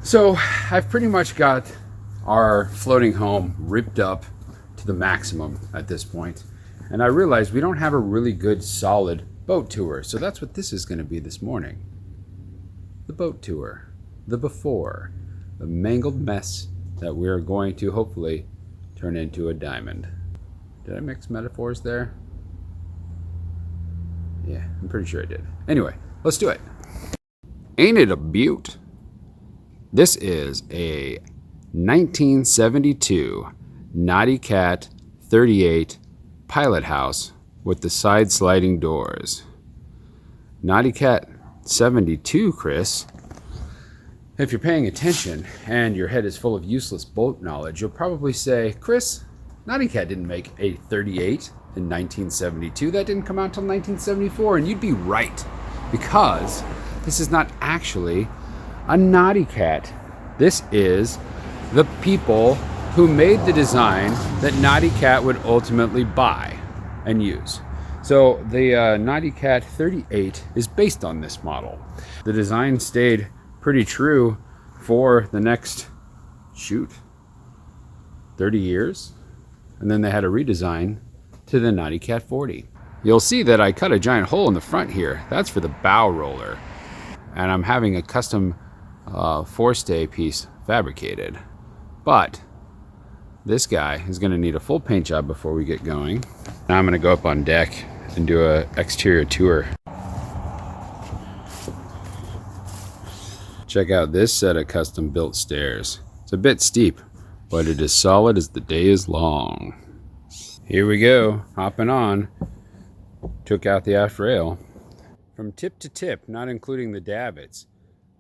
So I've pretty much got our floating home ripped up to the maximum at this point. And I realized we don't have a really good solid boat tour. So that's what this is going to be this morning. The boat tour. The before. The mangled mess that we're going to hopefully turn into a diamond. Did I mix metaphors there? Yeah, I'm pretty sure I did. Anyway, let's do it. Ain't it a beaut? This is a 1972 Nauticat 38 Pilothouse with the side sliding doors. Nauticat 72, Chris. If you're paying attention and your head is full of useless boat knowledge, you'll probably say, Chris, Nauticat didn't make a 38 in 1972. That didn't come out until 1974. And you'd be right, because this is not actually a Nauticat. This is the people who made the design that Nauticat would ultimately buy and use. So the Nauticat 38 is based on this model. The design stayed pretty true for the next, 30 years. And then they had a redesign to the Nauticat 40. You'll see that I cut a giant hole in the front here. That's for the bow roller. And I'm having a custom forestay piece fabricated. But this guy is going to need a full paint job before we get going. Now I'm going to go up on deck and do an exterior tour. Check out this set of custom built stairs. It's a bit steep, but it is solid as the day is long. Here we go, hopping on. Took out the aft rail. From tip to tip, not including the davits,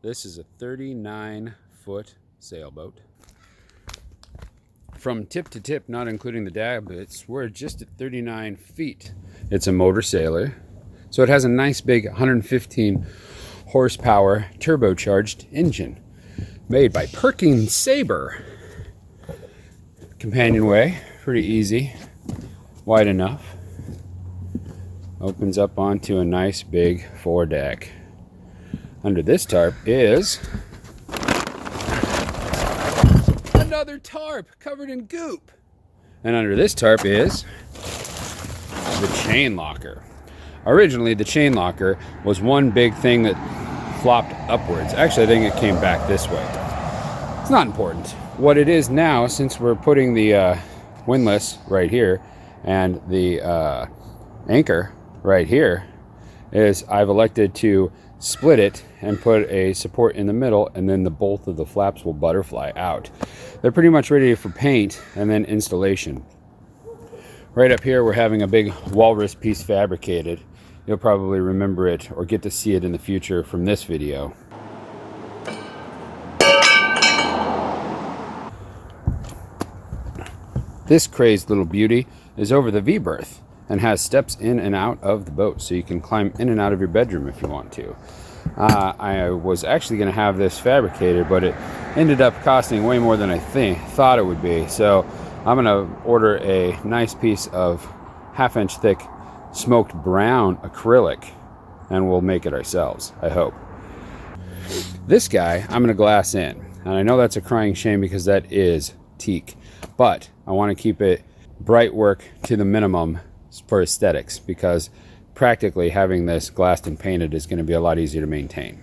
this is a 39-foot sailboat. From tip to tip, not including the davits, we're just at 39 feet. It's a motor sailor, so it has a nice big 115 horsepower turbocharged engine made by Perkins Sabre. Companionway, pretty easy, wide enough. Opens up onto a nice big foredeck. Under this tarp is another tarp covered in goop. And under this tarp is the chain locker. Originally, the chain locker was one big thing that flopped upwards. Actually, I think it came back this way. It's not important. What it is now, since we're putting the windlass right here and the anchor right here, is I've elected to split it and put a support in the middle, and then the both of the flaps will butterfly out. They're pretty much ready for paint and then installation. Right up here, we're having a big walrus piece fabricated. You'll probably remember it or get to see it in the future from this video. This crazed little beauty is over the V-berth and has steps in and out of the boat, so you can climb in and out of your bedroom if you want to. I was actually going to have this fabricated, but it ended up costing way more than I thought it would be. So I'm going to order a nice piece of 1/2 inch thick smoked brown acrylic, and we'll make it ourselves, I hope. This guy I'm going to glass in, and I know that's a crying shame because that is teak, but I want to keep it bright work to the minimum for aesthetics, because practically having this glassed and painted is going to be a lot easier to maintain.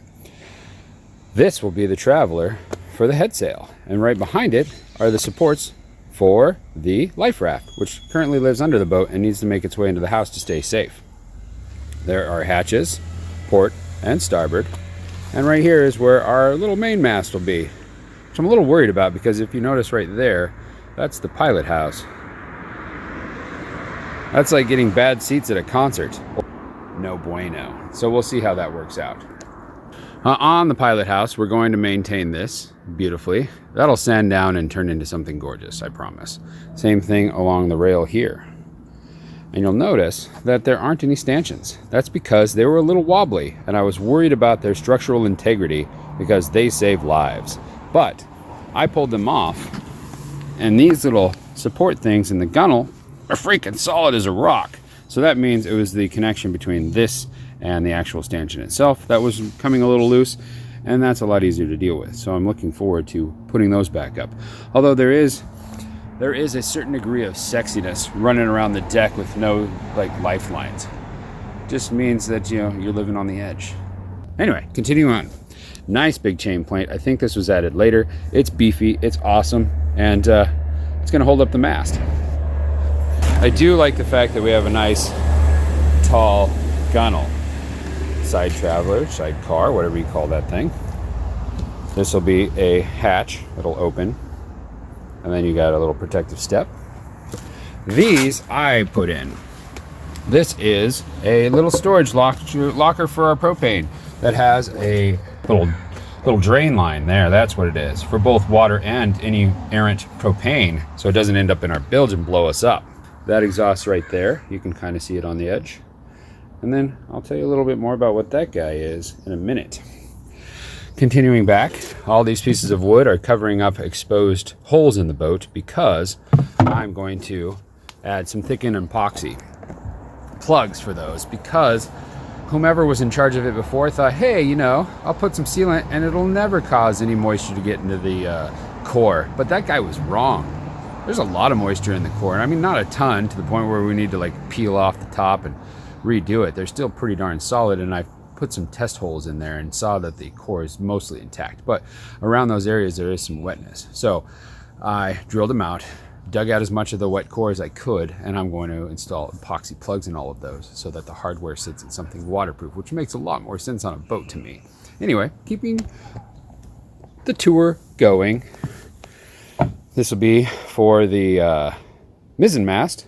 This will be the traveler for the head sail, and right behind it are the supports for the life raft, which currently lives under the boat and needs to make its way into the house to stay safe. There are hatches, port and starboard, and right here is where our little mainmast will be, which I'm a little worried about, because if you notice right there, that's the pilot house. That's like getting bad seats at a concert. No bueno. So we'll see how that works out. On the pilot house, we're going to maintain this beautifully. That'll sand down and turn into something gorgeous, I promise. Same thing along the rail here. And you'll notice that there aren't any stanchions. That's because they were a little wobbly, and I was worried about their structural integrity because they save lives. But I pulled them off, and these little support things in the gunnel are freaking solid as a rock. So that means it was the connection between this and the actual stanchion itself that was coming a little loose, and that's a lot easier to deal with. So I'm looking forward to putting those back up. Although there is a certain degree of sexiness running around the deck with no like lifelines. Just means that, you know, you're living on the edge. Anyway, continuing on. Nice big chain plate. I think this was added later. It's beefy, it's awesome, and it's gonna hold up the mast. I do like the fact that we have a nice tall gunnel. Side traveler, side car, whatever you call that thing. This will be a hatch that'll open, and then you got a little protective step. These I put in. This is a little storage locker for our propane that has a little drain line there. That's what it is, for both water and any errant propane, so it doesn't end up in our bilge and blow us up. That exhaust right there, you can kind of see it on the edge. And then I'll tell you a little bit more about what that guy is in a minute. Continuing back, all these pieces of wood are covering up exposed holes in the boat because I'm going to add some thickened epoxy plugs for those, because whomever was in charge of it before thought, hey, you know, I'll put some sealant and it'll never cause any moisture to get into the core. But that guy was wrong. There's a lot of moisture in the core, and I mean, not a ton to the point where we need to like peel off the top and redo it. They're still pretty darn solid, and I put some test holes in there and saw that the core is mostly intact, but around those areas there is some wetness. So I drilled them out, dug out as much of the wet core as I could, and I'm going to install epoxy plugs in all of those so that the hardware sits in something waterproof, which makes a lot more sense on a boat to me. Anyway, keeping the tour going. This will be for the mizzen mast,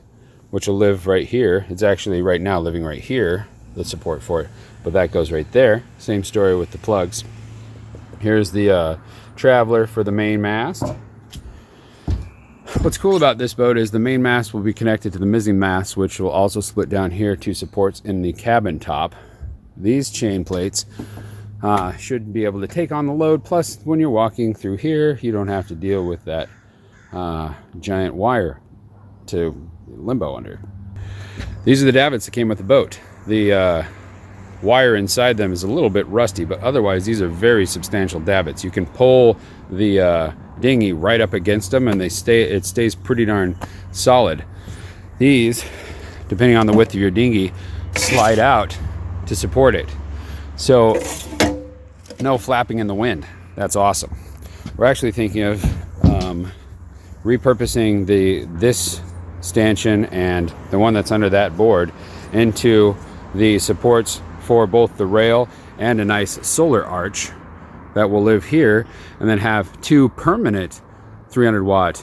which will live right here. It's actually right now living right here, the support for it, but that goes right there. Same story with the plugs. Here's the traveler for the main mast. What's cool about this boat is the main mast will be connected to the mizzen mast, which will also split down here to supports in the cabin top. These chain plates should be able to take on the load, plus when you're walking through here, you don't have to deal with that giant wire to limbo under. These are the davits that came with the boat. The wire inside them is a little bit rusty, but otherwise these are very substantial davits. You can pull the dinghy right up against them and it stays pretty darn solid. These, depending on the width of your dinghy, slide out to support it. So no flapping in the wind. That's awesome. We're actually thinking of repurposing this stanchion and the one that's under that board into the supports for both the rail and a nice solar arch that will live here, and then have two permanent 300 watt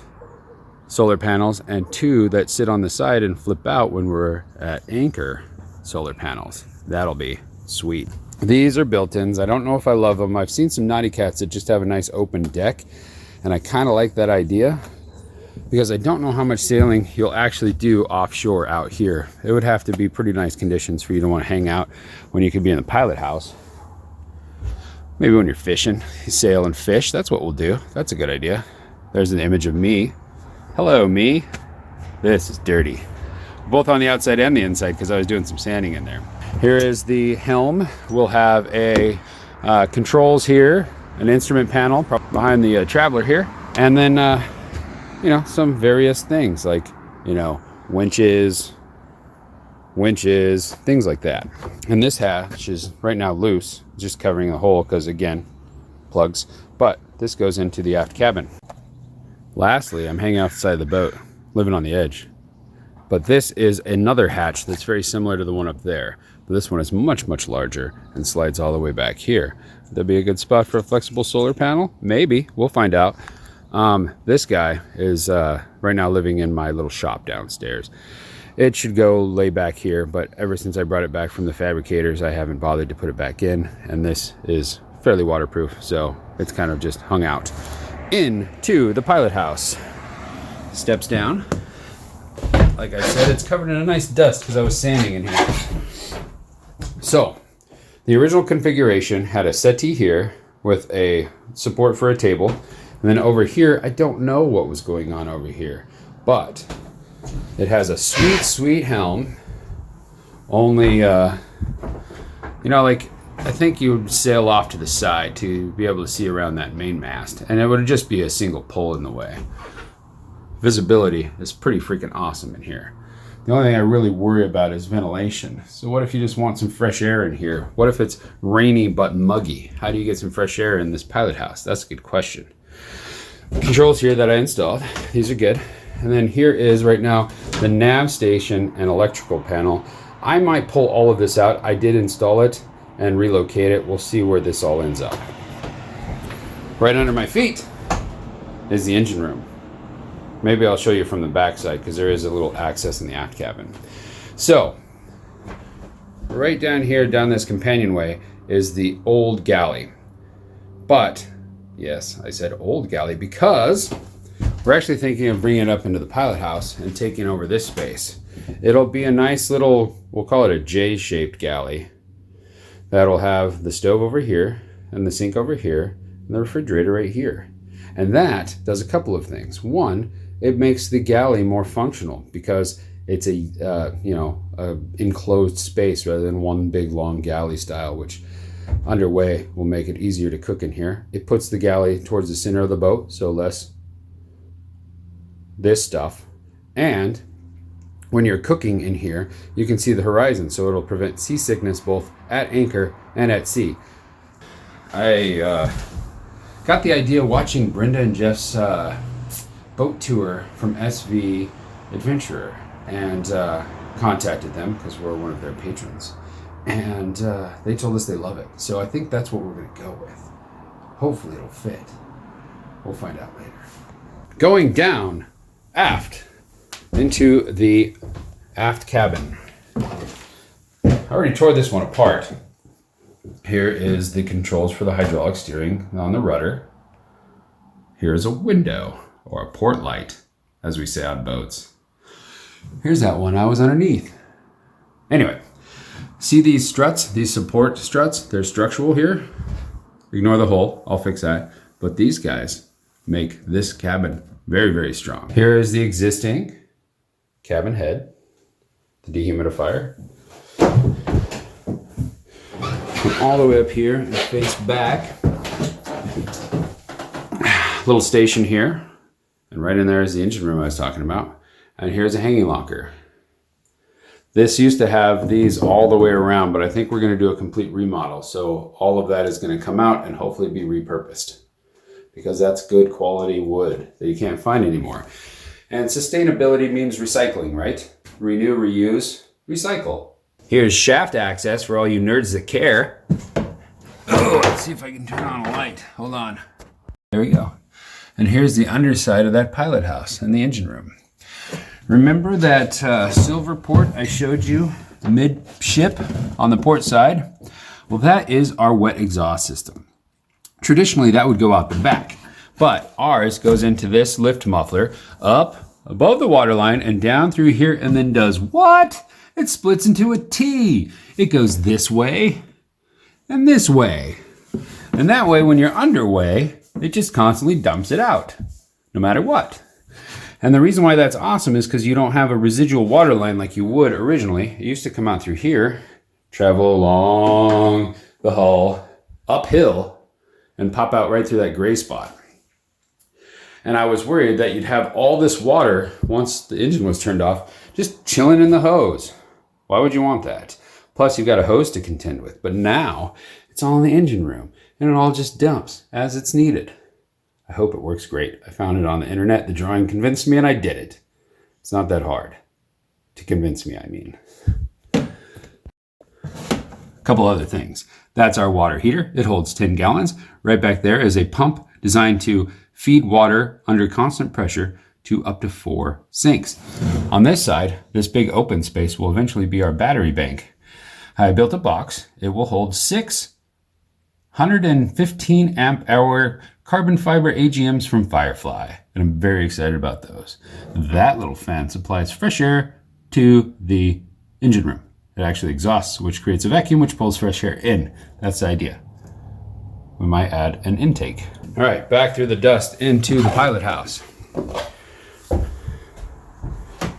solar panels and two that sit on the side and flip out when we're at anchor solar panels. That'll be sweet. These are built-ins. I don't know if I love them. I've seen some Nauticats that just have a nice open deck, and I kind of like that idea because I don't know how much sailing you'll actually do offshore out here. It would have to be pretty nice conditions for you to want to hang out when you could be in the pilot house. Maybe when you're fishing, you sail and fish. That's what we'll do. That's a good idea. There's an image of me. Hello, me. This is dirty. Both on the outside and the inside because I was doing some sanding in there. Here is the helm. We'll have a controls here, an instrument panel behind the traveler here, and then you know, some various things like, you know, winches, things like that. And this hatch is right now loose, just covering a hole because, again, plugs. But this goes into the aft cabin. Lastly, I'm hanging off the side of the boat, living on the edge. But this is another hatch that's very similar to the one up there. But this one is much, much larger and slides all the way back here. That'd be a good spot for a flexible solar panel? Maybe. We'll find out. This guy is right now living in my little shop downstairs. It should go lay back here, but ever since I brought it back from the fabricators, I haven't bothered to put it back in, and this is fairly waterproof, so it's kind of just hung out into the pilot house. Steps down. Like I said, it's covered in a nice dust because I was sanding in here. So the original configuration had a settee here with a support for a table, and then over here, I don't know what was going on over here, but it has a sweet, sweet helm. Only, you know, like I think you would sail off to the side to be able to see around that main mast, and it would just be a single pole in the way. Visibility is pretty freaking awesome in here. The only thing I really worry about is ventilation. So what if you just want some fresh air in here? What if it's rainy but muggy? How do you get some fresh air in this pilot house? That's a good question. Controls here that I installed. These are good. And then here is right now the nav station and electrical panel. I might pull all of this out. I did install it and relocate it. We'll see where this all ends up. Right under my feet is the engine room. Maybe I'll show you from the back side because there is a little access in the aft cabin. So, right down here, down this companionway, is the old galley. But, yes, I said old galley because we're actually thinking of bringing it up into the pilot house and taking over this space. It'll be a nice little, we'll call it a J-shaped galley. That'll have the stove over here, and the sink over here, and the refrigerator right here. And that does a couple of things. One, it makes the galley more functional because it's a enclosed space rather than one big long galley style, which underway will make it easier to cook in here. It puts the galley towards the center of the boat, so less this stuff. And when you're cooking in here, you can see the horizon, so it'll prevent seasickness both at anchor and at sea. I got the idea watching Brenda and Jeff's boat tour from SV Adventurer, and contacted them because we're one of their patrons, and they told us they love it. So I think that's what we're going to go with. Hopefully it'll fit. We'll find out later. Going down aft into the aft cabin. I already tore this one apart. Here is the controls for the hydraulic steering on the rudder. Here's a window, or a port light, as we say on boats. Here's that one I was underneath. Anyway, see these struts, these support struts? They're structural here. Ignore the hole, I'll fix that. But these guys make this cabin very, very strong. Here is the existing cabin head, the dehumidifier. Come all the way up here and face back. Little station here. And right in there is the engine room I was talking about. And here's a hanging locker. This used to have these all the way around, but I think we're going to do a complete remodel. So all of that is going to come out and hopefully be repurposed, because that's good quality wood that you can't find anymore. And sustainability means recycling, right? Renew, reuse, recycle. Here's shaft access for all you nerds that care. Oh, let's see if I can turn on a light. Hold on. There we go. And here's the underside of that pilot house and the engine room. Remember that silver port I showed you mid-ship on the port side? Well, that is our wet exhaust system. Traditionally, that would go out the back, but ours goes into this lift muffler up above the waterline and down through here, and then does what? It splits into a T. It goes this way and this way. And that way, when you're underway, it just constantly dumps it out, no matter what. And the reason why that's awesome is because you don't have a residual water line like you would originally. It used to come out through here, travel along the hull, uphill, and pop out right through that gray spot. And I was worried that you'd have all this water, once the engine was turned off, just chilling in the hose. Why would you want that? Plus, you've got a hose to contend with. But now, it's all in the engine room, and it all just dumps as it's needed. I hope it works great. I found it on the internet. The drawing convinced me, and I did it. It's not that hard. To convince me, I mean. A couple other things. That's our water heater. It holds 10 gallons. Right back there is a pump designed to feed water under constant pressure to up to 4 sinks. On this side, this big open space will eventually be our battery bank. I built a box. It will hold 6 115 amp hour carbon fiber AGMs from Firefly, and I'm very excited about those. That little fan supplies fresh air to the engine room. It actually exhausts, which creates a vacuum which pulls fresh air in. That's the idea. We might add an intake. All right, back through the dust into the pilot house.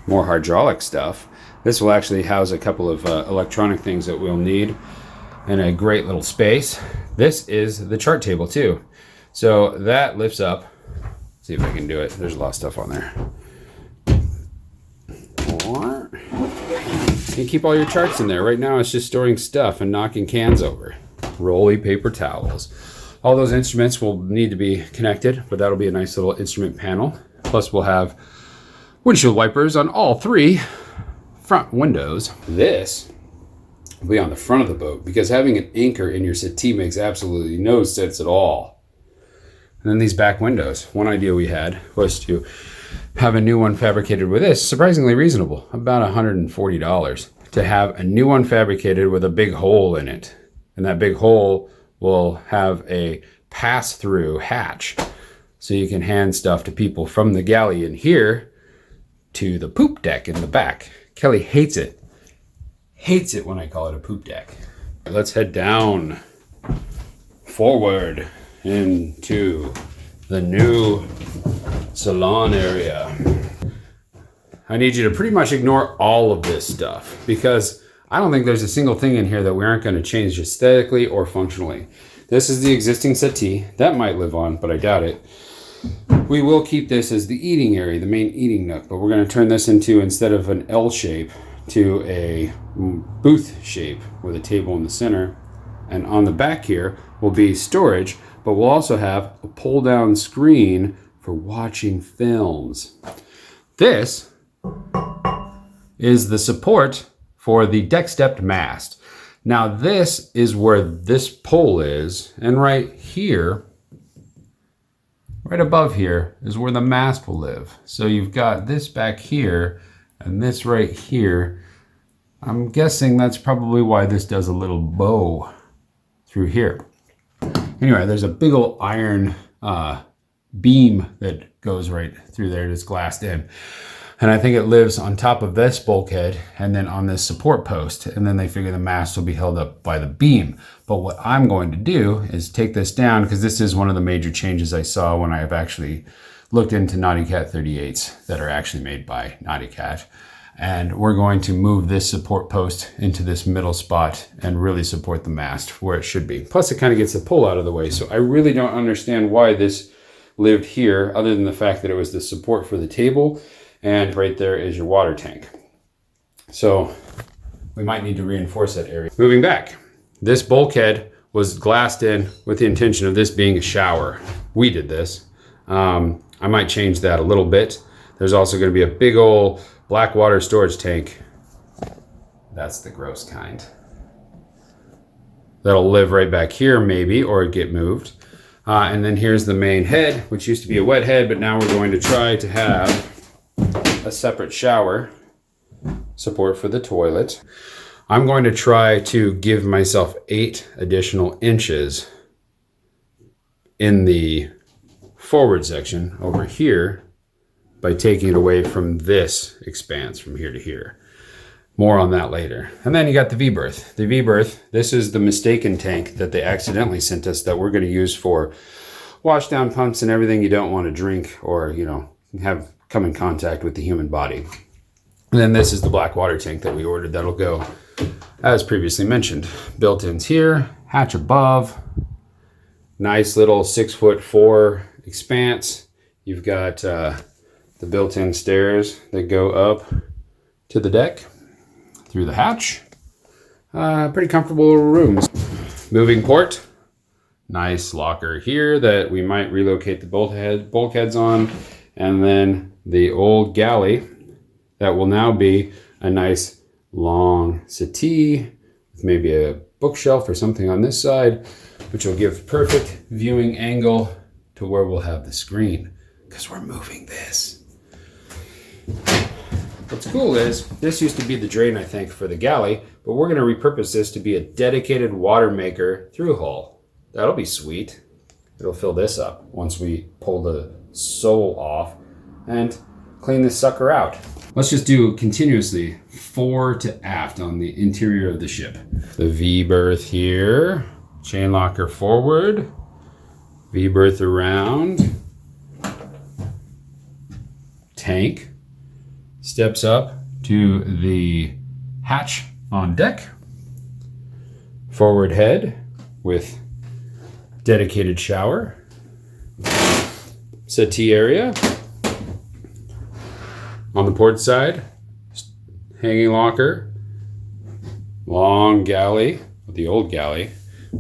More hydraulic stuff. This will actually house a couple of electronic things that we'll need. and a great little space. This is the chart table too. So that lifts up. See if I can do it. There's a lot of stuff on there. Or you can keep all your charts in there. Right now it's just storing stuff and knocking cans over. Rolly paper towels. All those instruments will need to be connected, but that'll be a nice little instrument panel. Plus we'll have windshield wipers on all 3 front windows. This will be on the front of the boat because having an anchor in your settee makes absolutely no sense at all. And then these back windows. One idea we had was to have a new one fabricated with this, surprisingly reasonable, about $140, to have a new one fabricated with a big hole in it. And that big hole will have a pass-through hatch, so you can hand stuff to people from the galley in here to the poop deck in the back. Kelly hates it. Hates it when I call it a poop deck. Let's head down, forward into the new salon area. I need you to pretty much ignore all of this stuff because I don't think there's a single thing in here that we aren't going to change aesthetically or functionally. This is the existing settee. That might live on, but I doubt it. We will keep this as the eating area, the main eating nook, but we're going to turn this into, instead of an L shape, to a booth shape with a table in the center. And on the back here will be storage, but we'll also have a pull-down screen for watching films. This is the support for the deck-stepped mast. Now this is where this pole is, and right here, right above here, is where the mast will live. So you've got this back here, and this right here. I'm guessing that's probably why this does a little bow through here. Anyway, there's a big old iron beam that goes right through there that's glassed in. And I think it lives on top of this bulkhead and then on this support post. And then they figure the mast will be held up by the beam. But what I'm going to do is take this down, because this is one of the major changes I saw when I have actually looked into Nauticat 38s that are actually made by Nauticat. And we're going to move this support post into this middle spot and really support the mast where it should be. Plus it kind of gets the pull out of the way. So I really don't understand why this lived here, other than the fact that it was the support for the table. And right there is your water tank. So we might need to reinforce that area. Moving back, this bulkhead was glassed in with the intention of this being a shower. We did this. I might change that a little bit. There's also going to be a big old black water storage tank. That's the gross kind. That'll live right back here maybe, or get moved. And then here's the main head, which used to be a wet head, but now we're going to try to have a separate shower, support for the toilet. I'm going to try to give myself 8 additional inches in the forward section over here by taking it away from this expanse from here to here. More on that later. And then you got the V-berth. The V-berth, this is the mistaken tank that they accidentally sent us that we're going to use for wash down pumps and everything you don't want to drink or, you know, have come in contact with the human body. And then this is the black water tank that we ordered that'll go, as previously mentioned. Built-ins here, hatch above, nice little 6'4" expanse. You've got the built-in stairs that go up to the deck through the hatch. Pretty comfortable rooms. Moving port, nice locker here that we might relocate the bulkheads on. And then the old galley that will now be a nice long settee with maybe a bookshelf or something on this side, which will give perfect viewing angle to where we'll have the screen, because we're moving this. What's cool is this used to be the drain, I think, for the galley, but we're going to repurpose this to be a dedicated water maker through hull. That'll be sweet. It'll fill this up once we pull the sole off and clean this sucker out. Let's just do continuously fore to aft on the interior of the ship. The V-berth here, chain locker forward, V-berth around, tank steps up to the hatch on deck, Forward head with dedicated shower. Settee area. On the port side, hanging locker. Long galley, the old galley,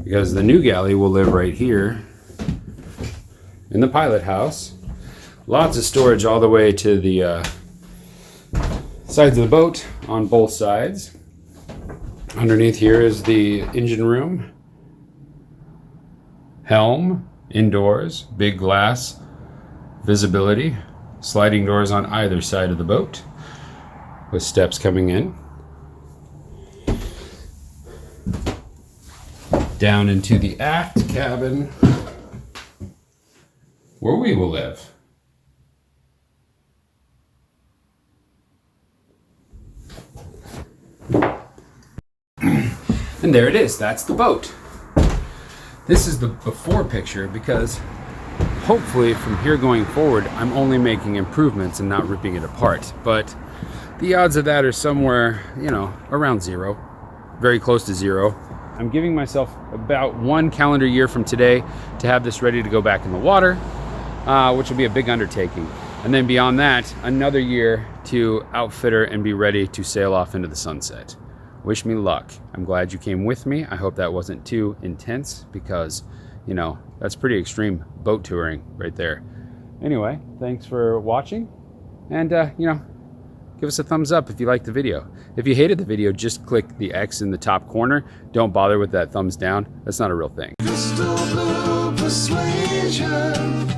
because the new galley will live right here in the pilot house. Lots of storage all the way to the sides of the boat on both sides. Underneath here is the engine room. Helm, indoors, big glass, visibility, sliding doors on either side of the boat with steps coming in. Down into the aft cabin where we will live. And there it is, that's the boat. This is the before picture because hopefully from here going forward, I'm only making improvements and not ripping it apart. But the odds of that are somewhere, you know, around zero, very close to zero. I'm giving myself about 1 calendar year from today to have this ready to go back in the water, which will be a big undertaking. And then beyond that, another year to outfit her and be ready to sail off into the sunset. Wish me luck. I'm glad you came with me. I hope that wasn't too intense because, you know, that's pretty extreme boat touring right there. Anyway, thanks for watching. And, you know, give us a thumbs up if you liked the video. If you hated the video, just click the X in the top corner. Don't bother with that thumbs down. That's not a real thing. Crystal blue persuasion.